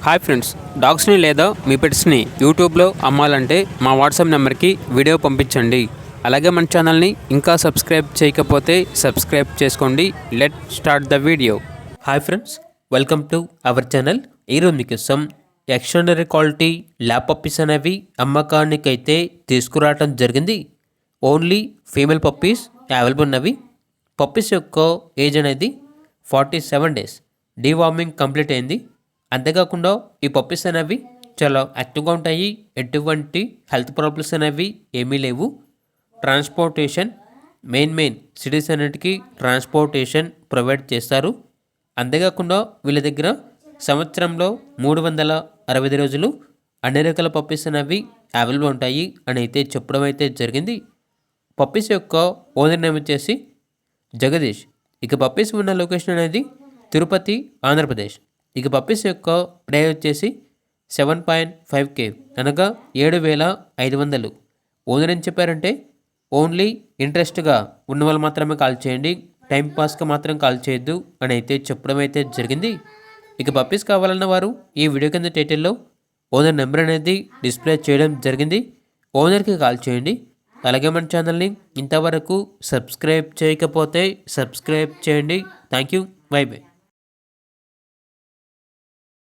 Hi friends, డాగ్స్ని లేదా మీ పెట్స్ని యూట్యూబ్లో అమ్మాలంటే మా వాట్సాప్ నెంబర్కి వీడియో పంపించండి. అలాగే మన ఛానల్ని ఇంకా సబ్స్క్రైబ్ చేయకపోతే సబ్స్క్రైబ్ చేసుకోండి. Let start the video. Hi friends, welcome to our channel. ఈరోజు మీకోసం ఎక్స్ట్రాడనరీ క్వాలిటీ ల్యాబ్ పప్పీస్ అనేవి అమ్మకానికైతే తీసుకురావడం జరిగింది. ఓన్లీ ఫీమేల్ పప్పీస్ అవైలబుల్ ఉన్నవి. పప్పీస్ యొక్క ఏజ్ అనేది 47 డేస్. డీవార్మింగ్ కంప్లీట్ అయింది. అంతేకాకుండా ఈ పప్పీస్ అనేవి చాలా యాక్టివ్గా ఉంటాయి. ఎటువంటి హెల్త్ ప్రాబ్లమ్స్ అనేవి ఏమీ లేవు. ట్రాన్స్పోర్టేషన్ మెయిన్ సిటీస్ అన్నిటికీ ట్రాన్స్పోర్టేషన్ ప్రొవైడ్ చేస్తారు. అంతేకాకుండా వీళ్ళ దగ్గర సంవత్సరంలో 365 రోజులు అన్ని రకాల పప్పీస్ అనేవి అవైలబుల్ ఉంటాయి అని అయితే చెప్పడం అయితే జరిగింది. పప్పీస్ యొక్క ఓనర్ నేమ్ వచ్చేసి జగదీష్. ఇక పప్పీస్ ఉన్న లొకేషన్ అనేది తిరుపతి, ఆంధ్రప్రదేశ్. ఇక పప్పీస్ యొక్క ప్రైస్ వచ్చేసి 7.5K, అనగా 7,500. ఓనర్ ఏం చెప్పారంటే ఓన్లీ ఇంట్రెస్ట్గా ఉన్న వాళ్ళు మాత్రమే కాల్ చేయండి, టైంపాస్గా మాత్రం కాల్ చేయొద్దు అని అయితే చెప్పడం అయితే జరిగింది. ఇక పప్పీస్ కావాలన్న వారు ఈ వీడియో కింద టైటిల్లో ఓనర్ నెంబర్ అనేది డిస్ప్లే చేయడం జరిగింది. ఓనర్కి కాల్ చేయండి. అలాగే మన ఛానల్ని ఇంతవరకు సబ్స్క్రైబ్ చేయకపోతే సబ్స్క్రైబ్ చేయండి. Thank you. By by.